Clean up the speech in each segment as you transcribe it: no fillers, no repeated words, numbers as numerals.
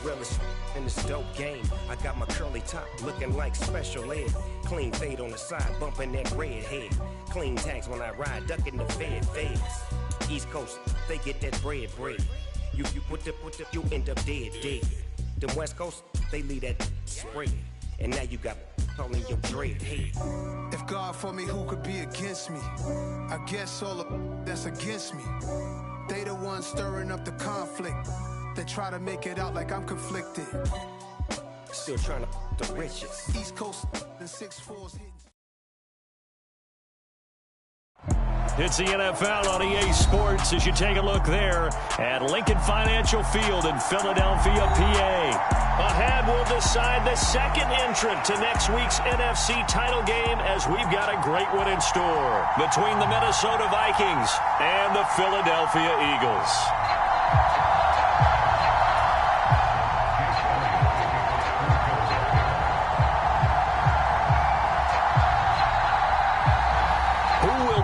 realest in this dope game. I got my curly top looking like special ed. Clean fade on the side, bumping that red head. Clean tags when I ride, ducking the feds. East Coast, they get that bread. You put the, you end up dead. Them West Coast, they leave that spread. And now you got all in your dread head. If God for me, who could be against me? I guess all of that's against me. They the ones stirring up the conflict. They try to make it out like I'm conflicted. Still trying to the riches. East Coast and 6'4's hitting. It's the NFL on EA Sports as you take a look there at Lincoln Financial Field in Philadelphia, PA. Ahead, we'll decide the second entrant to next week's NFC title game as we've got a great one in store between the Minnesota Vikings and the Philadelphia Eagles.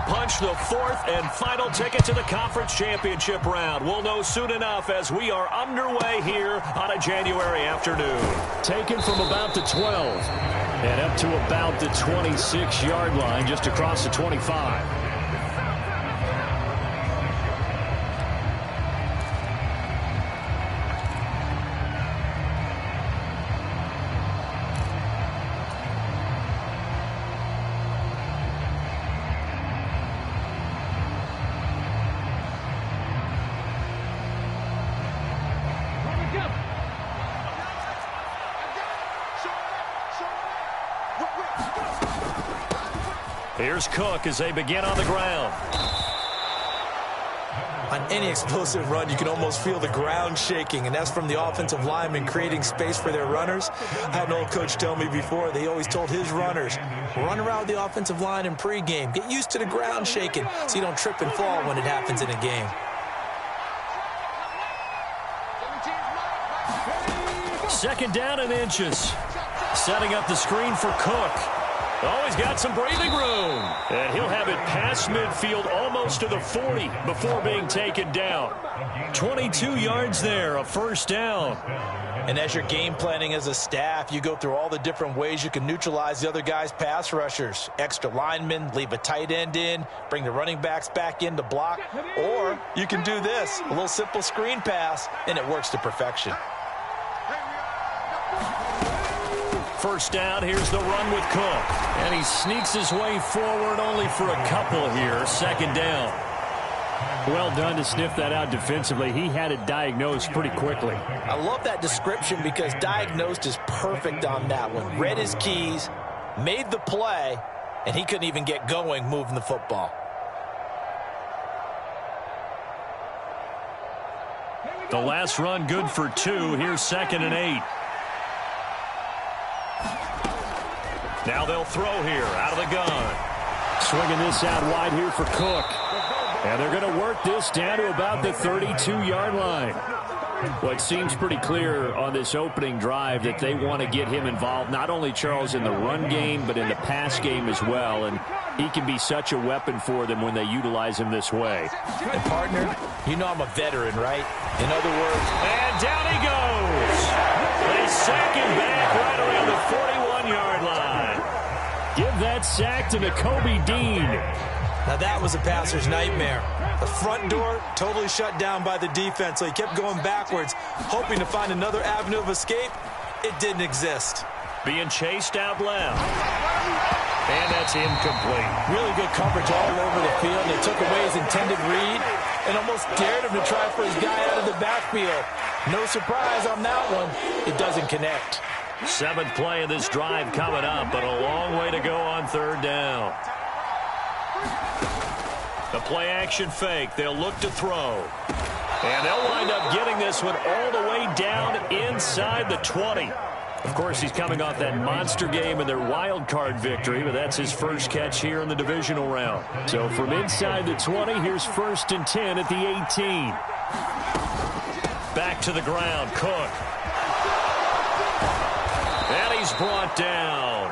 Punch the fourth and final ticket to the conference championship round. We'll know soon enough as we are underway here on a January afternoon. Taken from about the 12 and up to about the 26-yard line, just across the 25. Here's Cook as they begin on the ground. On any explosive run, you can almost feel the ground shaking, and that's from the offensive linemen creating space for their runners. I had an old coach tell me before, they always told his runners, run around the offensive line in pregame. Get used to the ground shaking so you don't trip and fall when it happens in a game. Second down and inches. Setting up the screen for Cook. Oh, he's got some breathing room. And he'll have it past midfield almost to the 40 before being taken down. 22 yards there, a first down. And as you're game planning as a staff, you go through all the different ways you can neutralize the other guy's pass rushers. Extra linemen, leave a tight end in, bring the running backs back in to block. Or you can do this, a little simple screen pass, and it works to perfection. First down, here's the run with Cook. And he sneaks his way forward only for a couple here. Second down. Well done to sniff that out defensively. He had it diagnosed pretty quickly. I love that description because diagnosed is perfect on that one. Read his keys, made the play, and he couldn't even get going moving the football. The last run good for 2. Here's 2nd and 8. Now they'll throw here out of the gun. Swinging this out wide here for Cook. And they're going to work this down to about the 32-yard line. Well, it seems pretty clear on this opening drive that they want to get him involved, not only, Charles, in the run game, but in the pass game as well. And he can be such a weapon for them when they utilize him this way. And, partner, you know I'm a veteran, right? In other words, and down he goes. They sack him back right around the 41-yard line. Give that sack to Nakobe Dean. Now that was a passer's nightmare. The front door totally shut down by the defense, so he kept going backwards, hoping to find another avenue of escape. It didn't exist. Being chased out left. And that's incomplete. Really good coverage all over the field. They took away his intended read and almost dared him to try for his guy out of the backfield. No surprise on that one. It doesn't connect. 7th play of this drive coming up, but a long way to go on 3rd down. The play action fake. They'll look to throw. And they'll wind up getting this one all the way down inside the 20. Of course, he's coming off that monster game and their wild card victory, but that's his first catch here in the divisional round. So from inside the 20, here's 1st and 10 at the 18. Back to the ground, Cook. And he's brought down.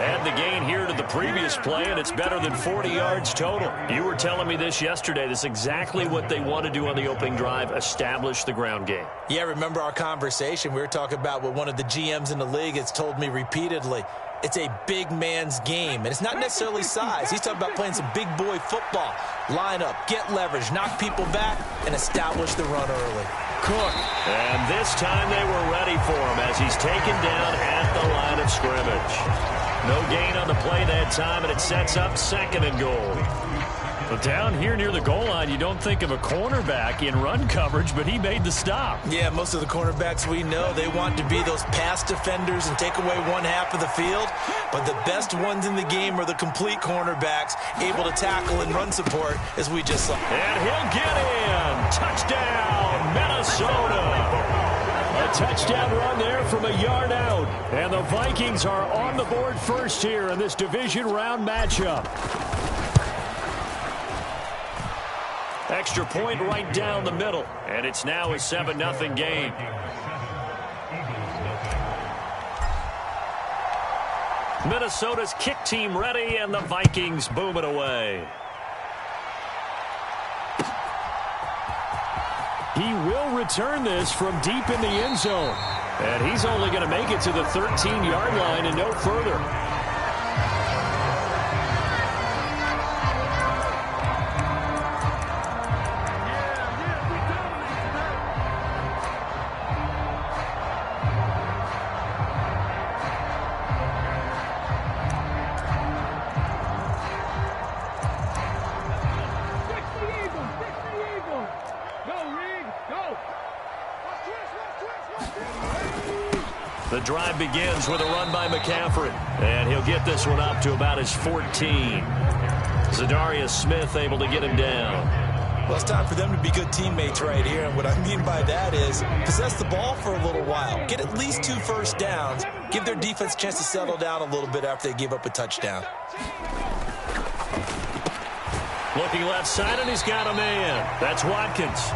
Add the gain here to the previous play, and it's better than 40 yards total. You were telling me this yesterday. This is exactly what they want to do on the opening drive, establish the ground game. Yeah, remember our conversation? We were talking about what one of the GMs in the league has told me repeatedly. It's a big man's game, and it's not necessarily size. He's talking about playing some big boy football. Line up, get leverage, knock people back, and establish the run early. Cook. And this time they were ready for him as he's taken down at the line of scrimmage. No gain on the play that time, and it sets up 2nd and goal. But down here near the goal line, you don't think of a cornerback in run coverage, but he made the stop. Yeah, most of the cornerbacks we know, they want to be those pass defenders and take away one half of the field. But the best ones in the game are the complete cornerbacks, able to tackle and run support, as we just saw. And he'll get in. Touchdown, Minnesota. A touchdown run there from a yard out. And the Vikings are on the board first here in this division round matchup. Extra point right down the middle. And it's now a 7-0 game. Minnesota's kick team ready, and the Vikings boom it away. He will return this from deep in the end zone. And he's only going to make it to the 13-yard line and no further. The drive begins with a run by McCaffrey, and he'll get this one up to about his 14. Zadarius Smith able to get him down. Well, it's time for them to be good teammates right here, and what I mean by that is possess the ball for a little while, get at least 2 first downs, give their defense a chance to settle down a little bit after they give up a touchdown. Looking left side, and he's got a man. That's Watkins.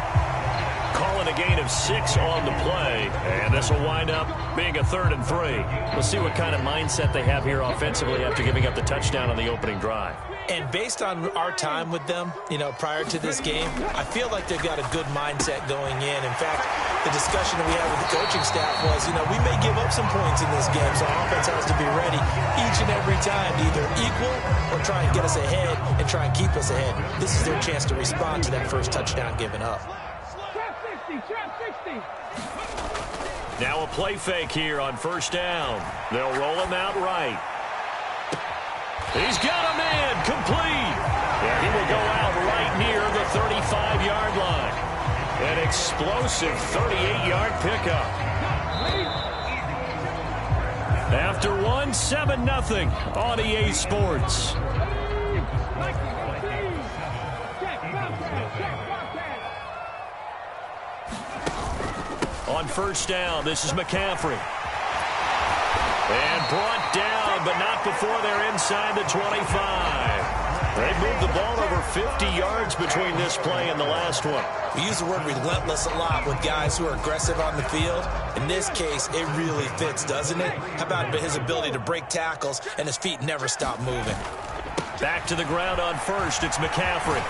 Calling a gain of 6 on the play, and this will wind up being a 3rd and 3. We'll see what kind of mindset they have here offensively after giving up the touchdown on the opening drive. And based on our time with them, prior to this game, I feel like they've got a good mindset going in. In fact, the discussion that we had with the coaching staff was, we may give up some points in this game, so our offense has to be ready each and every time to either equal or try and get us ahead and try and keep us ahead. This is their chance to respond to that first touchdown given up. Now a play fake here on first down. They'll roll him out right. He's got a man complete. And he will go out right near the 35-yard line. An explosive 38-yard pickup. After one, 7-0 on EA Sports. On first down, this is McCaffrey. And brought down, but not before they're inside the 25. They've moved the ball over 50 yards between this play and the last one. We use the word relentless a lot with guys who are aggressive on the field. In this case, it really fits, doesn't it? How about his ability to break tackles and his feet never stop moving? Back to the ground on first, it's McCaffrey.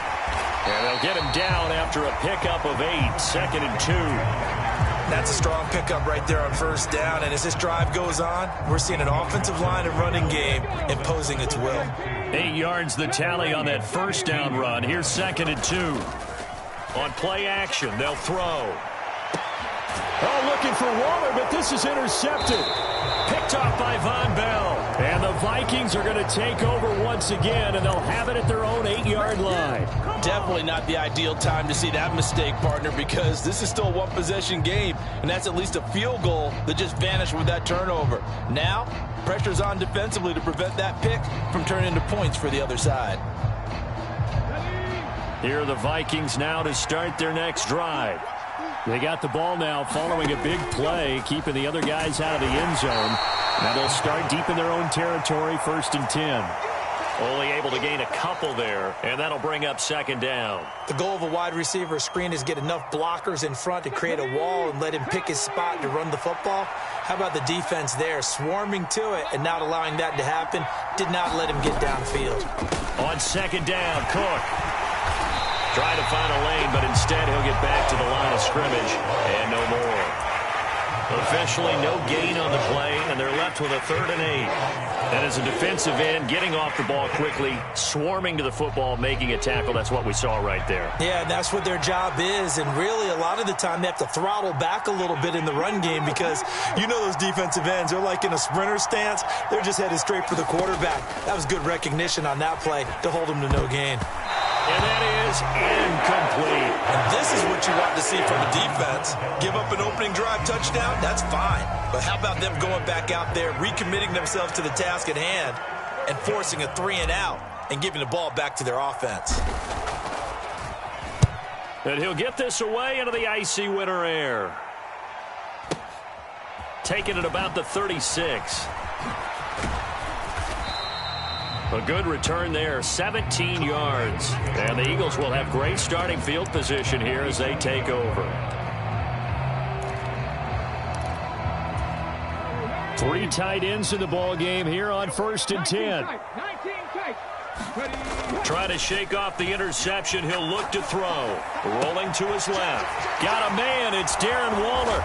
And they'll get him down after a pickup of 8, 2nd and 2. That's a strong pickup right there on first down. And as this drive goes on, we're seeing an offensive line and running game imposing its will. 8 yards the tally on that first down run. Here's 2nd and 2. On play action, they'll throw. Oh, looking for Waller, but this is intercepted. Picked off by Von Bell. And the Vikings are going to take over once again, and they'll have it at their own 8-yard line. Definitely not the ideal time to see that mistake, partner, because this is still a one-possession game, and that's at least a field goal that just vanished with that turnover. Now, pressure's on defensively to prevent that pick from turning into points for the other side. Here are the Vikings now to start their next drive. They got the ball now following a big play, keeping the other guys out of the end zone. Now they'll start deep in their own territory, 1st and 10. Only able to gain a couple there, and that'll bring up second down. The goal of a wide receiver screen is get enough blockers in front to create a wall and let him pick his spot to run the football. How about the defense there, swarming to it and not allowing that to happen? Did not let him get downfield. On second down, Cook. Trying to find a lane, but instead he'll get back to the line of scrimmage and no more. Officially no gain on the play, and they're left with a 3rd and 8. And as a defensive end, getting off the ball quickly, swarming to the football, making a tackle, that's what we saw right there. Yeah, and that's what their job is, and really a lot of the time they have to throttle back a little bit in the run game because you know those defensive ends, they're like in a sprinter stance. They're just headed straight for the quarterback. That was good recognition on that play to hold them to no gain. And that is incomplete. And this is what you want to see from a defense. Give up an opening drive touchdown, that's fine. But how about them going back out there, recommitting themselves to the task at hand, and forcing a 3-and-out and giving the ball back to their offense. And he'll get this away into the icy winter air. Taking it about the 36. A good return there, 17 yards. And the Eagles will have great starting field position here as they take over. 3 tight ends in the ball game here on 1st and 10. Trying to shake off the interception. He'll look to throw. Rolling to his left. Got a man. It's Darren Waller.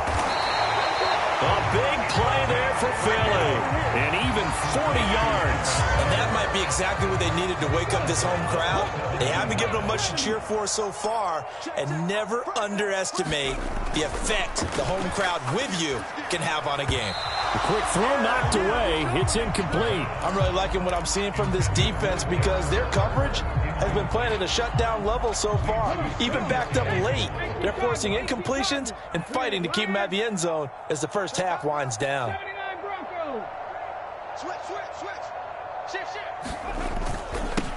A big play there for Philly. And even 40 yards. And that might be exactly what they needed to wake up this home crowd. They haven't given them much to cheer for so far. And never underestimate the effect the home crowd with you can have on a game. A quick throw knocked away. It's incomplete. I'm really liking what I'm seeing from this defense because their coverage has been playing at a shutdown level so far. Even backed up late. They're forcing incompletions and fighting to keep them at the end zone as the first half winds down.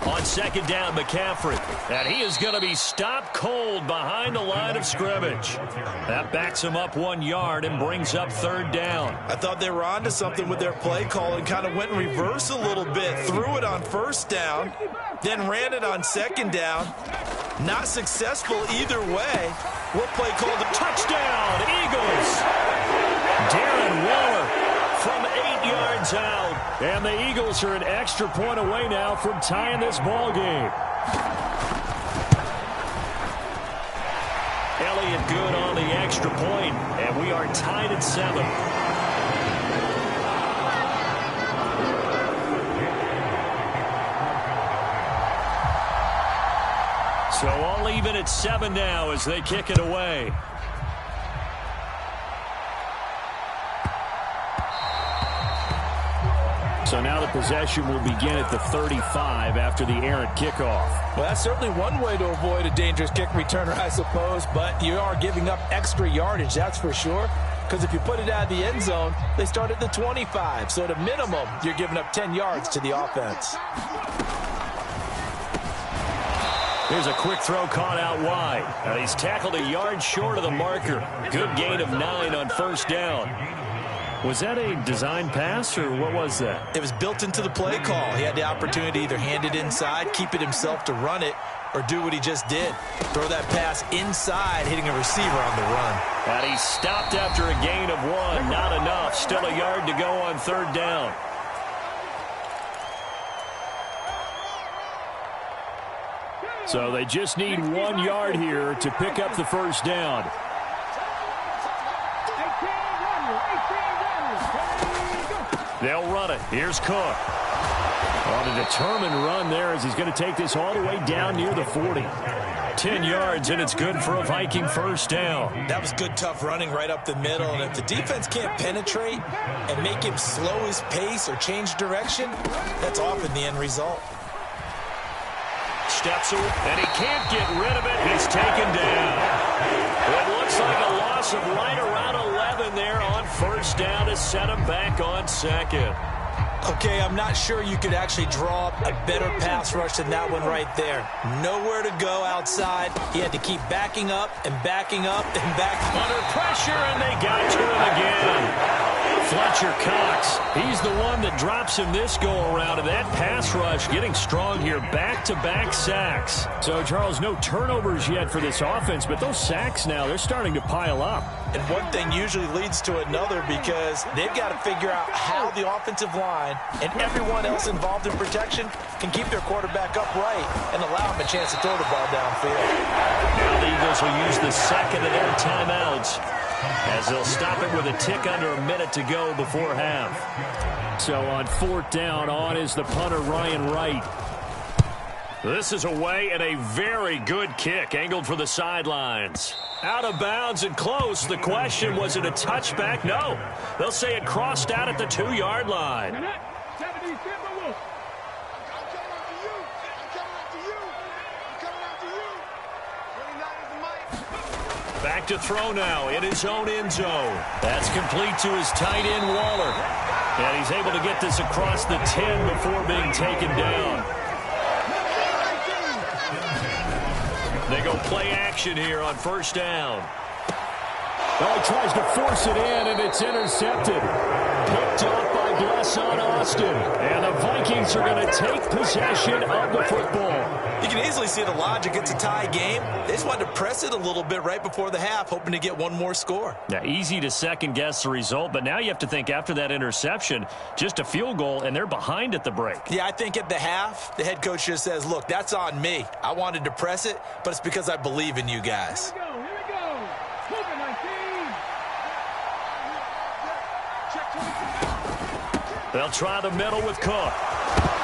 On second down, McCaffrey. And he is going to be stopped cold behind the line of scrimmage. That backs him up 1 yard and brings up 3rd down. I thought they were onto something with their play call and kind of went in reverse a little bit. Threw it on 1st down, then ran it on 2nd down. Not successful either way. What play called a touchdown, Eagles. Darren Waller from 8 yards out. And the Eagles are an extra point away now from tying this ball game. Elliott good on the extra point, and we are tied at 7. So all even at 7 now as they kick it away. So now the possession will begin at the 35 after the errant kickoff. Well, that's certainly one way to avoid a dangerous kick returner, I suppose, but you are giving up extra yardage, that's for sure. Because if you put it out of the end zone, they start at the 25. So at a minimum, you're giving up 10 yards to the offense. Here's a quick throw caught out wide. And he's tackled a yard short of the marker. Good gain of 9 on 1st down. Was that a design pass, or what was that? It was built into the play call. He had the opportunity to either hand it inside, keep it himself to run it, or do what he just did. Throw that pass inside, hitting a receiver on the run. And he stopped after a gain of 1. Not enough. Still a yard to go on 3rd down. So they just need 1 yard here to pick up the 1st down. They'll run it. Here's Cook. On a determined run there as he's going to take this all the way down near the 40. 10 yards, and it's good for a Viking 1st down. That was good, tough running right up the middle. And if the defense can't penetrate and make him slow his pace or change direction, that's often the end result. Steps away, and he can't get rid of it. He's taken down. It looks like a loss of right around 11 there on 1st down to set him back on 2nd. Okay, I'm not sure you could actually draw up a better pass rush than that one right there. Nowhere to go outside. He had to keep backing up and backing up and backing up. Under pressure, and they got to him again. Fletcher Fletcher Cox. He's the one that drops him this go-around, and that pass rush getting strong here. Back-to-back sacks. So, Charles, no turnovers yet for this offense, but those sacks now, they're starting to pile up. And one thing usually leads to another because they've got to figure out how the offensive line and everyone else involved in protection can keep their quarterback upright and allow him a chance to throw the ball downfield. Now the Eagles will use the second of their timeouts as they'll stop it with a tick under a minute to go before half. So on fourth down, on is the punter, Ryan Wright. This is away and a very good kick, angled for the sidelines. Out of bounds and close. The question, was it a touchback? No. They'll say it crossed out at the 2-yard line. Back to throw now in his own end zone. That's complete to his tight end, Waller. And he's able to get this across the 10 before being taken down. They go play action here on first down. Oh, he tries to force it in, and it's intercepted. Picked up by Blesson Austin. And the Vikings are going to take possession of the football. You can easily see the logic. It's a tie game. They just wanted to press it a little bit right before the half, hoping to get one more score. Yeah, easy to second-guess the result, but now you have to think after that interception, just a field goal, and they're behind at the break. Yeah, I think at the half, the head coach just says, look, that's on me. I wanted to press it, but it's because I believe in you guys. Here we go. Move it, 19. Check 22. They'll try the middle with Cook.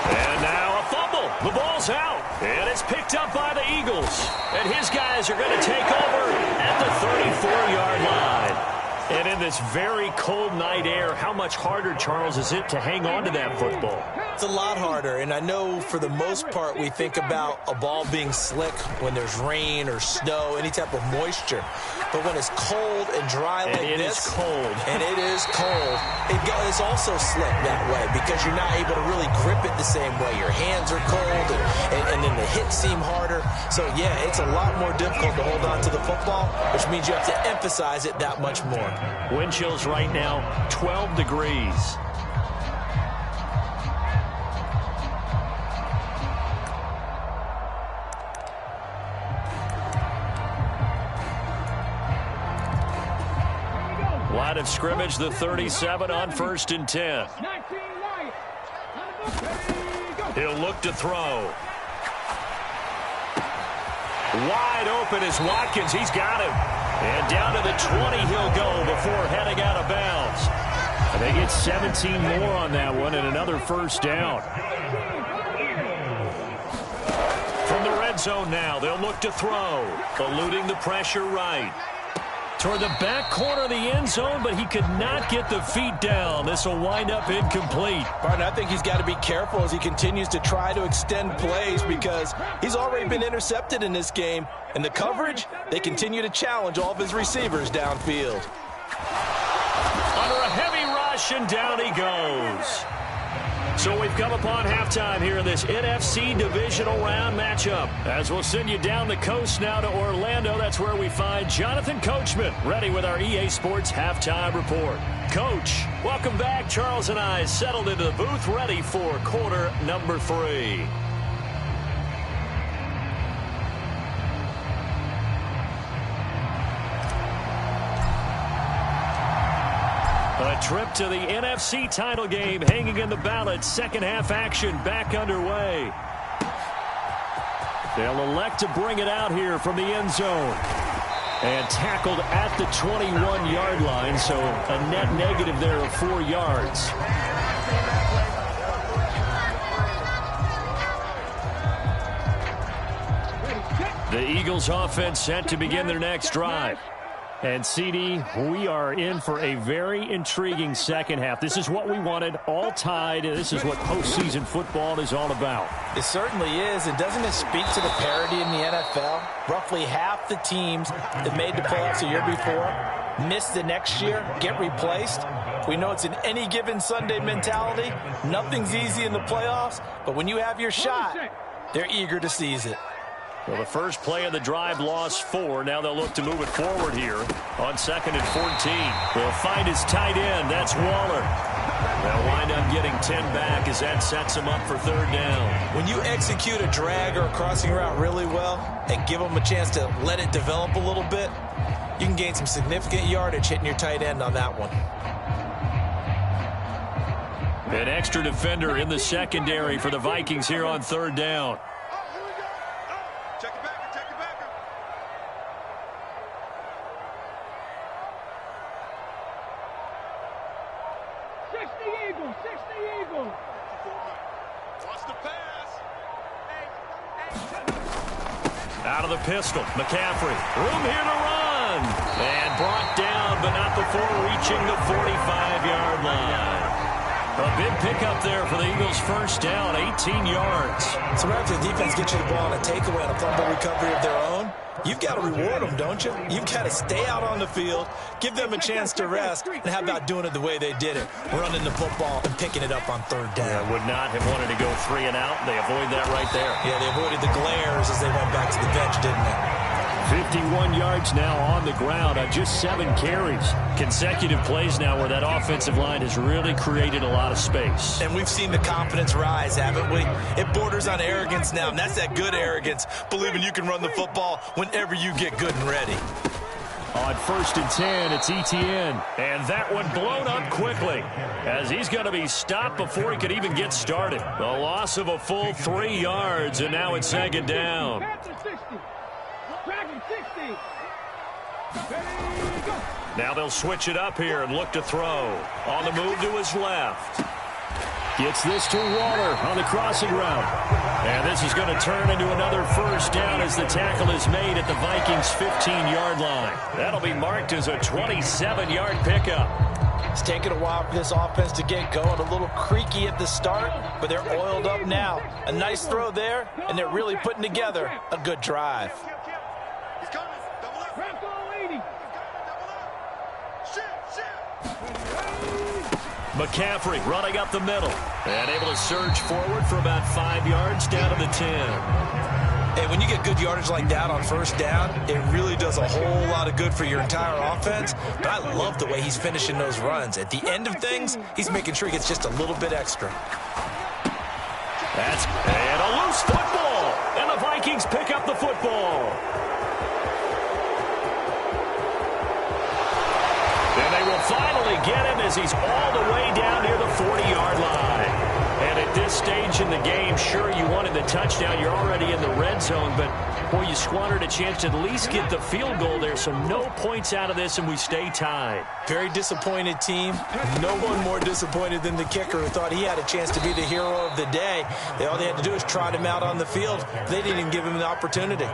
And now a fumble. The ball's out. And it's picked up by the Eagles. And his guys are going to take over at the 34-yard line. And in this very cold night air, how much harder, Charles, is it to hang on to that football? It's a lot harder, and I know for the most part we think about a ball being slick when there's rain or snow, any type of moisture. But when it's cold and dry like this, and it is cold, it is also slick that way because you're not able to really grip it the same way. Your hands are cold, and then the hits seem harder. So, yeah, it's a lot more difficult to hold on to the football, which means you have to emphasize it that much more. Wind chills right now, 12 degrees. Line of scrimmage, the 37 on 1st and 10. He'll look to throw. Wide open is Watkins. He's got him. And down to the 20 he'll go before heading out of bounds. And they get 17 more on that one and another first down. From the red zone now, they'll look to throw. Eluding the pressure right. Toward the back corner of the end zone, but he could not get the feet down. This will wind up incomplete. Pardon, I think he's got to be careful as he continues to try to extend plays because he's already been intercepted in this game. And the coverage, they continue to challenge all of his receivers downfield. Under a heavy rush, and down he goes. So we've come upon halftime here in this NFC divisional round matchup. As we'll send you down the coast now to Orlando, that's where we find Jonathan Coachman, ready with our EA Sports halftime report. Coach, welcome back. Charles and I settled into the booth, ready for quarter number 3. A trip to the NFC title game hanging in the balance. Second half action back underway. They'll elect to bring it out here from the end zone. And tackled at the 21-yard line, so a net negative there of 4 yards. The Eagles offense set to begin their next drive. And, CD, we are in for a very intriguing second half. This is what we wanted, all tied. This is what postseason football is all about. It certainly is. And doesn't it speak to the parity in the NFL? Roughly half the teams that made the playoffs a year before miss the next year, get replaced. We know it's an any given Sunday mentality. Nothing's easy in the playoffs, but when you have your shot, they're eager to seize it. Well, the first play of the drive lost 4. Now they'll look to move it forward here on 2nd and 14. They'll find his tight end. That's Waller. They'll wind up getting 10 back as that sets him up for 3rd down. When you execute a drag or a crossing route really well and give them a chance to let it develop a little bit, you can gain some significant yardage hitting your tight end on that one. An extra defender in the secondary for the Vikings here on 3rd down. Check it back, check it back. 60 Eagles, 60 Eagles. Watch the pass. Out of the pistol, McCaffrey. Room here to run. And brought down, but not before reaching the 45-yard line. A big pickup there for the Eagles' first down, 18 yards. So right after the defense gets you the ball on a takeaway and a fumble recovery of their own, you've got to reward them, don't you? You've got to stay out on the field, give them a chance to rest, and how about doing it the way they did it, running the football and picking it up on 3rd down. Yeah, would not have wanted to go 3 and out. They avoid that right there. Yeah, they avoided the glares as they went back to the bench, didn't they? 51 yards now on the ground on just 7 carries. Consecutive plays now where that offensive line has really created a lot of space. And we've seen the confidence rise, haven't we? It borders on arrogance now, and that's that good arrogance, believing you can run the football whenever you get good and ready. On 1st and 10, it's Etienne. And that one blown up quickly as he's going to be stopped before he could even get started. The loss of a full 3 yards, and now it's 2nd down. Now they'll switch it up here and look to throw. On the move to his left. Gets this to Waller on the crossing route. And this is going to turn into another first down as the tackle is made at the Vikings' 15-yard line. That'll be marked as a 27-yard pickup. It's taken a while for this offense to get going. A little creaky at the start, but they're oiled up now. A nice throw there, and they're really putting together a good drive. McCaffrey running up the middle and able to surge forward for about 5 yards down to the 10. Hey, when you get good yardage like that on 1st down, it really does a whole lot of good for your entire offense. But I love the way he's finishing those runs. At the end of things, he's making sure he gets just a little bit extra. And a loose football. And the Vikings pick up the football. And they will finally get him as he's all the way down near the 40-yard line. And at this stage in the game, sure, you wanted the touchdown. You're already in the red zone, but, boy, you squandered a chance to at least get the field goal there, so no points out of this, and we stay tied. Very disappointed team. No one more disappointed than the kicker who thought he had a chance to be the hero of the day. All they had to do is trot him out on the field. They didn't even give him the opportunity.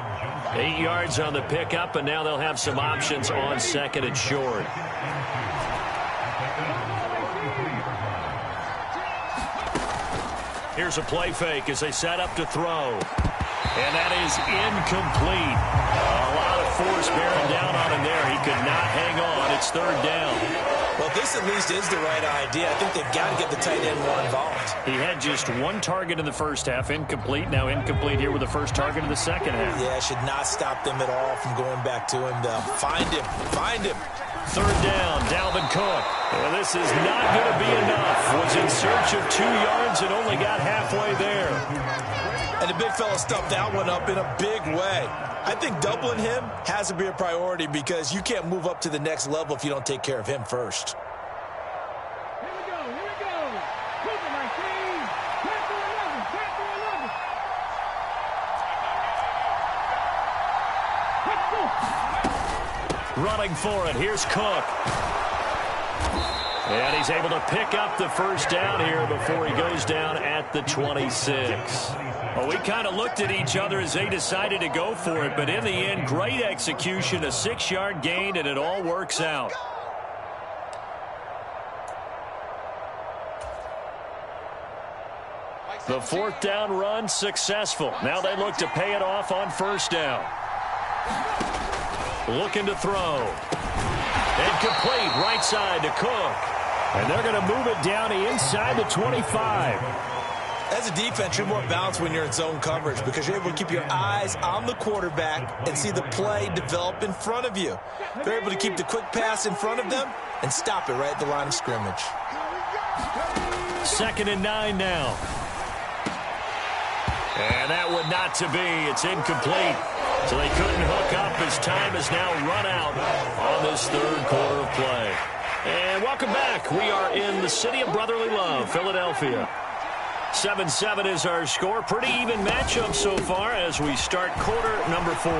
8 yards on the pickup, and now they'll have some options on 2nd and short. Here's a play fake as they set up to throw. And that is incomplete. A lot of force bearing down on him there. He could not hang on. It's 3rd down. Well, this at least is the right idea. I think they've got to get the tight end more involved. He had just 1 target in the first half. Incomplete. Now incomplete here with the first target in the second half. Yeah, should not stop them at all from going back to him. Find him. Find him. 3rd down, Dalvin Cook. Well, this is not going to be enough. Was in search of 2 yards and only got halfway there. And the big fella stuffed that one up in a big way. I think doubling him has to be a priority because you can't move up to the next level if you don't take care of him first. Here we go, here we go. Cooper 19, Panther 11, Panther 11. Let's go. Running for it, here's Cook. And he's able to pick up the first down here before he goes down at the 26. Well, we kind of looked at each other as they decided to go for it, but in the end, great execution, a 6-yard gain, and it all works out. The 4th down run successful. Now they look to pay it off on 1st down. Looking to throw. And complete right side to Cook. And they're going to move it down inside the 25. As a defense, you're more balanced when you're in zone coverage because you're able to keep your eyes on the quarterback and see the play develop in front of you. They're able to keep the quick pass in front of them and stop it right at the line of scrimmage. 2nd and 9 now. And that one not to be. It's incomplete. So they couldn't hook up as time has now run out on this third quarter of play. And welcome back. We are in the city of brotherly love, Philadelphia. 7-7 is our score. Pretty even matchup so far as we start quarter number 4.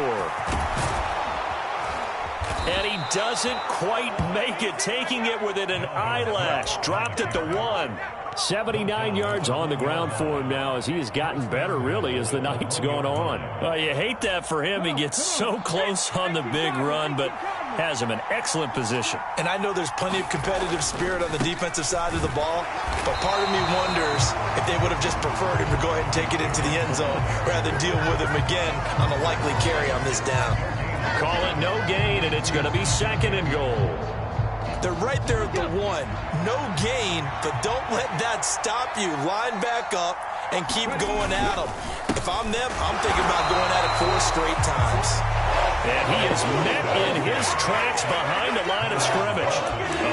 And he doesn't quite make it, taking it within an eyelash. Dropped at the 1. 79 yards on the ground for him now as he has gotten better, really, as the night's gone on. Well, you hate that for him. He gets so close on the big run, but has him in excellent position. And I know there's plenty of competitive spirit on the defensive side of the ball, but part of me wonders if they would have just preferred him to go ahead and take it into the end zone rather than deal with him again on a likely carry on this down. Call it no gain, and it's going to be 2nd and goal. They're right there at the 1. No gain, but don't let that stop you. Line back up and keep going at them. If I'm them, I'm thinking about going at it 4 straight times. And he is met in his tracks behind the line of scrimmage.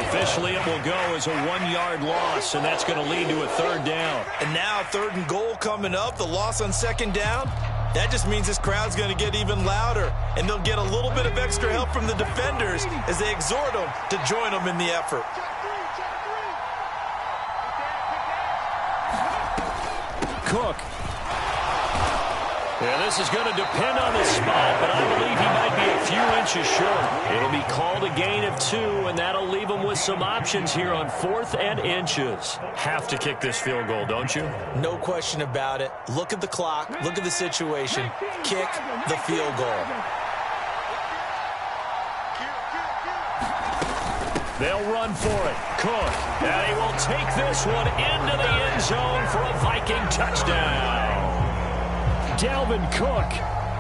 Officially, it will go as a 1-yard loss, and that's going to lead to a 3rd down. And now 3rd and goal coming up, the loss on 2nd down. That just means this crowd's going to get even louder, and they'll get a little bit of extra help from the defenders as they exhort them to join them in the effort. Cook. Yeah, this is going to depend on the spot, but I believe he might be a few inches short. It'll be called a gain of 2, and that'll leave him with some options here on 4th and inches. Have to kick this field goal, don't you? No question about it. Look at the clock. Look at the situation. Kick the field goal. They'll run for it. Cook. And he will take this one into the end zone for a Viking touchdown. Dalvin Cook,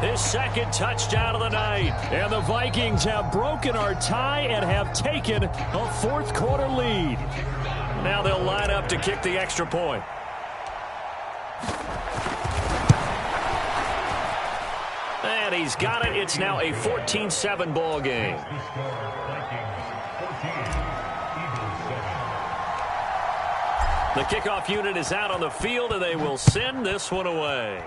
his 2nd touchdown of the night. And the Vikings have broken our tie and have taken a 4th quarter lead. Now they'll line up to kick the extra point. And he's got it. It's now a 14-7 ball game. The kickoff unit is out on the field, and they will send this one away.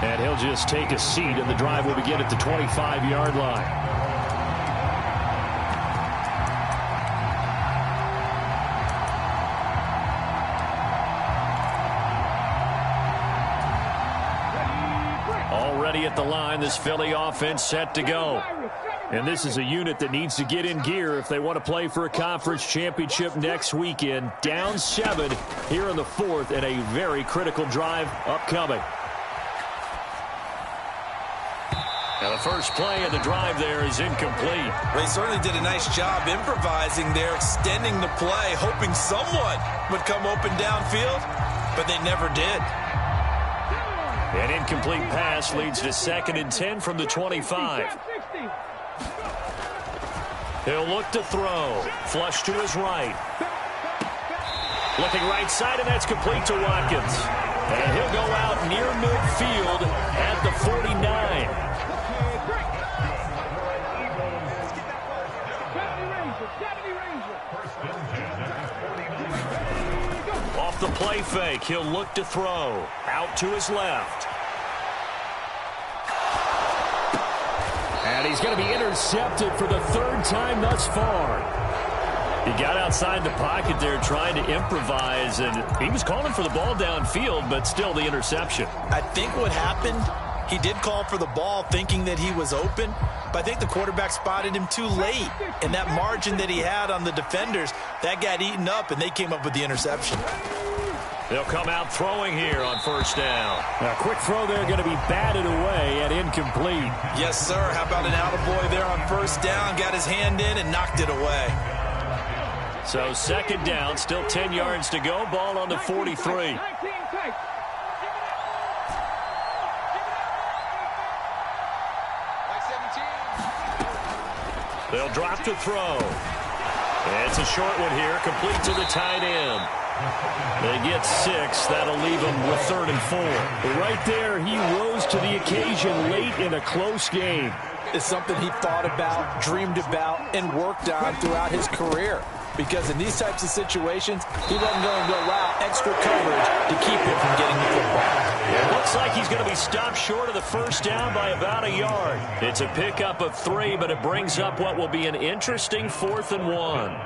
And he'll just take a seat, and the drive will begin at the 25-yard line. Already at the line, this Philly offense set to go. And this is a unit that needs to get in gear if they want to play for a conference championship next weekend. Down 7 here in the 4th, and a very critical drive upcoming. Now the first play of the drive there is incomplete. They certainly did a nice job improvising there, extending the play, hoping someone would come open downfield, but they never did. An incomplete pass leads to 2nd and 10 from the 25. He'll look to throw. Flush to his right. Looking right side, and that's complete to Watkins. And he'll go out near midfield at the 49. Off the play fake, he'll look to throw. Out to his left. And he's going to be intercepted for the 3rd time thus far. He got outside the pocket there trying to improvise, and he was calling for the ball downfield, but still the interception. I think what happened, he did call for the ball thinking that he was open, but I think the quarterback spotted him too late. And that margin that he had on the defenders, that got eaten up, and they came up with the interception. They'll come out throwing here on 1st down. A quick throw there going to be batted away and incomplete. Yes, sir. How about an attaboy there on 1st down? Got his hand in and knocked it away. So 2nd down, still 10 yards to go. Ball on the 43. They'll drop to throw. It's a short one here, complete to the tight end. They get 6. That'll leave them with 3rd and 4. Right there, he rose to the occasion late in a close game. It's something he thought about, dreamed about, and worked on throughout his career. Because in these types of situations, he wasn't going to allow extra coverage to keep him from getting the football. It looks like he's going to be stopped short of the first down by about a yard. It's a pickup of 3, but it brings up what will be an interesting 4th and 1.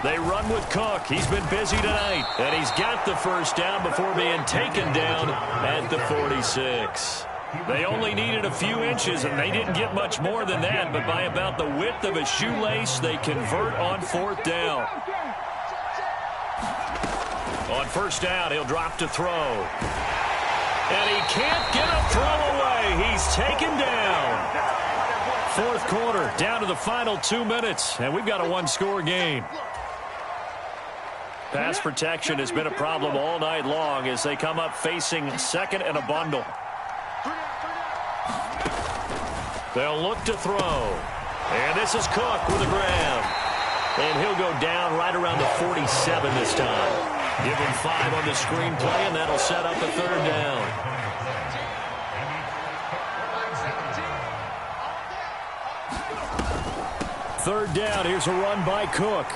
They run with Cook. He's been busy tonight, and he's got the first down before being taken down at the 46. They only needed a few inches, and they didn't get much more than that, but by about the width of a shoelace, they convert on 4th down. On first down, he'll drop to throw. And he can't get a throw away. He's taken down. 4th quarter, down to the final 2 minutes, and we've got a one-score game. Pass protection has been a problem all night long as they come up facing 2nd and a bundle. They'll look to throw. And this is Cook with a grab. And he'll go down right around the 47 this time. Give him 5 on the screenplay, and that'll set up a 3rd down. Third down, here's a run by Cook.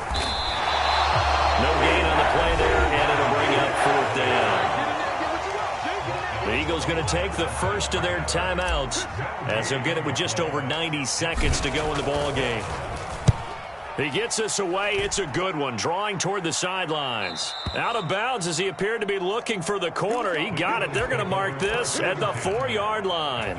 No gain on the play there, and it'll bring up 4th down. The Eagles going to take the first of their timeouts as they'll get it with just over 90 seconds to go in the ball game. He gets us away. It's a good one, drawing toward the sidelines. Out of bounds as he appeared to be looking for the corner. He got it. They're going to mark this at the 4-yard line.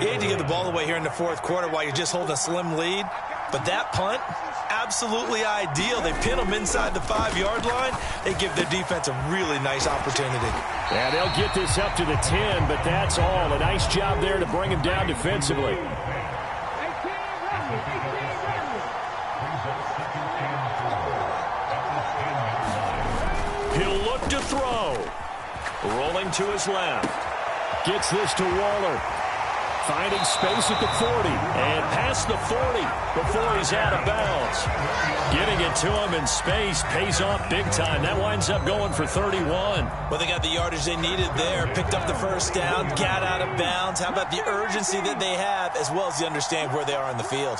You hate to get the ball away here in the 4th quarter while you're just holding a slim lead, but that punt, absolutely ideal. They pin them inside the 5-yard line. They give their defense a really nice opportunity. Yeah, they'll get this up to the 10, but that's all. A nice job there to bring him down defensively. He'll look to throw. Rolling to his left. Gets this to Waller. Finding space at the 40. And past the 40 before he's out of bounds. Getting it to him in space pays off big time. That winds up going for 31. Well, they got the yardage they needed there. Picked up the first down, got out of bounds. How about the urgency that they have as well as the understand where they are in the field?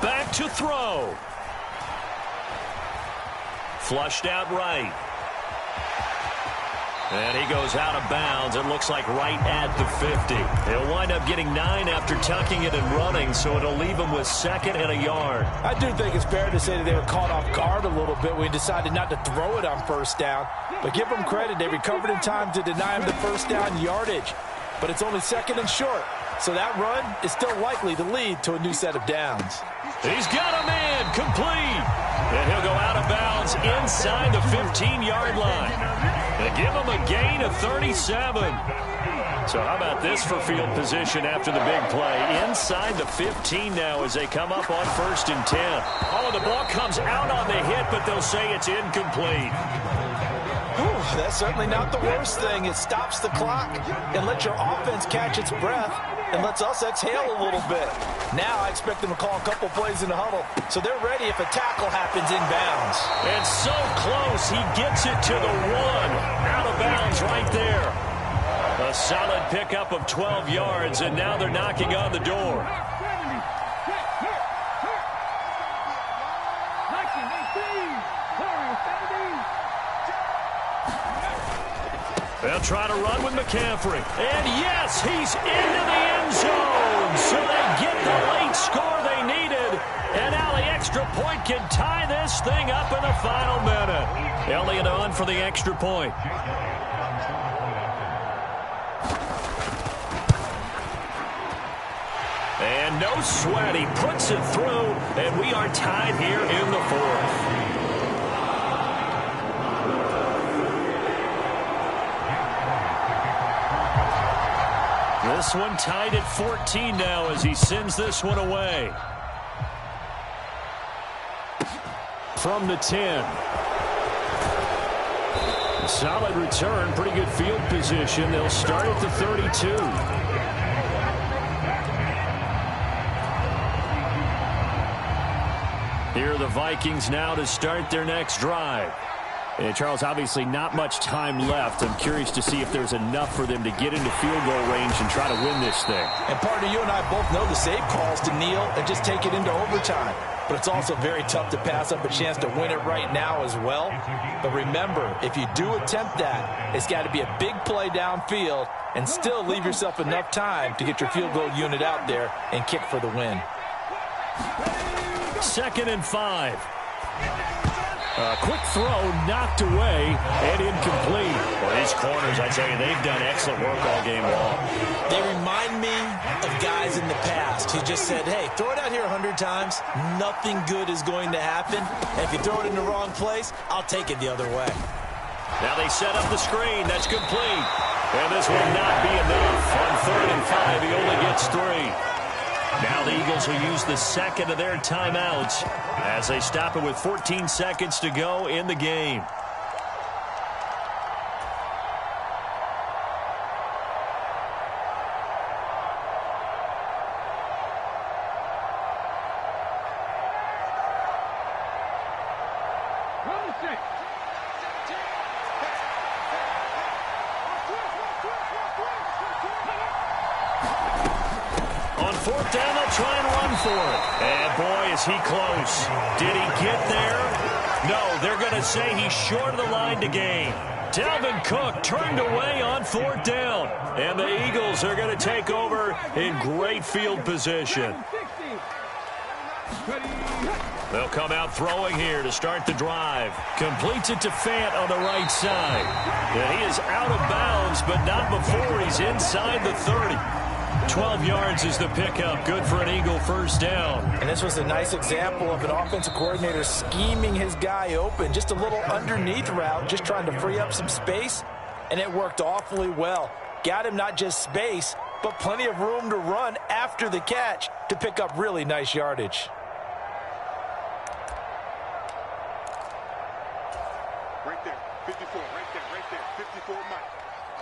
Back to throw. Flushed out right. And he goes out of bounds. It looks like right at the 50. He'll wind up getting 9 after tucking it and running, so it'll leave him with 2nd and a yard. I do think it's fair to say that they were caught off guard a little bit when he decided not to throw it on first down. But give them credit. They recovered in time to deny him the first down yardage. But it's only 2nd and short. So that run is still likely to lead to a new set of downs. He's got a man complete. And he'll go out of bounds inside the 15-yard line. They give him a gain of 37. So how about this for field position after the big play? Inside the 15 now as they come up on 1st and 10. Oh, the ball comes out on the hit, but they'll say it's incomplete. Whew, that's certainly not the worst thing. It stops the clock and lets your offense catch its breath and lets us exhale a little bit. Now I expect them to call a couple plays in the huddle, so they're ready if a tackle happens inbounds. And so close, he gets it to the 1. Out of bounds right there. A solid pickup of 12 yards, and now they're knocking on the door. They'll try to run with McCaffrey. And yes, he's into the end zone. So they get the late score they needed. And now the extra point can tie this thing up in the final minute. Elliott on for the extra point. And no sweat. He puts it through. And we are tied here in the 4th. This one tied at 14 now as he sends this one away. From the 10. Solid return, pretty good field position. They'll start at the 32. Here are the Vikings now to start their next drive. And Charles, obviously not much time left. I'm curious to see if there's enough for them to get into field goal range and try to win this thing. And partner, you and I both know the save calls to kneel and just take it into overtime. But it's also very tough to pass up a chance to win it right now as well. But remember, if you do attempt that, it's got to be a big play downfield and still leave yourself enough time to get your field goal unit out there and kick for the win. 2nd and 5. A quick throw knocked away and incomplete. Well, these corners, I tell you, they've done excellent work all game long. They remind me of guys in the past who just said, hey, throw it out here 100 times. Nothing good is going to happen. And if you throw it in the wrong place, I'll take it the other way. Now they set up the screen. That's complete. And this will not be enough. On 3rd and 5, he only gets 3. Now the Eagles will use the second of their timeouts as they stop it with 14 seconds to go in the game. On 4th down, they'll try and run for it. And boy, is he close. Did he get there? No, they're going to say he's short of the line to gain. Dalvin Cook turned away on 4th down. And the Eagles are going to take over in great field position. They'll come out throwing here to start the drive. Completes it to Fant on the right side. And he is out of bounds, but not before he's inside the 30. 12 yards is the pickup. Good for an Eagle first down. And this was a nice example of an offensive coordinator scheming his guy open. Just a little underneath route, just trying to free up some space. And it worked awfully well. Got him not just space, but plenty of room to run after the catch to pick up really nice yardage. Right there, 54, right there, 54, Mike.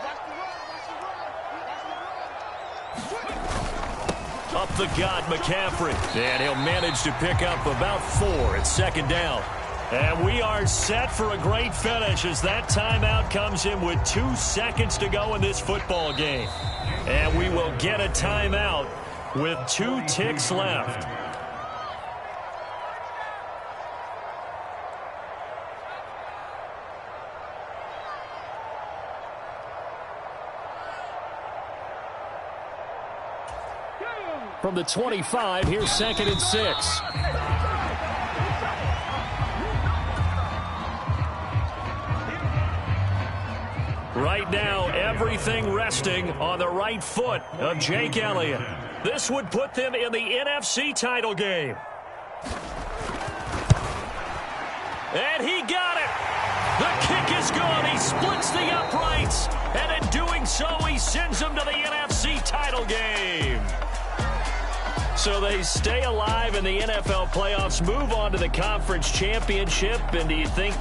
Watch the run, watch the run, watch the run. Up the gut, McCaffrey. And he'll manage to pick up about 4 at 2nd down. And we are set for a great finish as that timeout comes in with 2 seconds to go in this football game. And we will get a timeout with 2 ticks left. From the 25, here's 2nd and 6. Right now, everything resting on the right foot of Jake Elliott. This would put them in the NFC title game. And he got it. The kick is good. He splits the uprights. And in doing so, he sends them to the NFC title game. So they stay alive in the NFL playoffs, move on to the conference championship, and do you think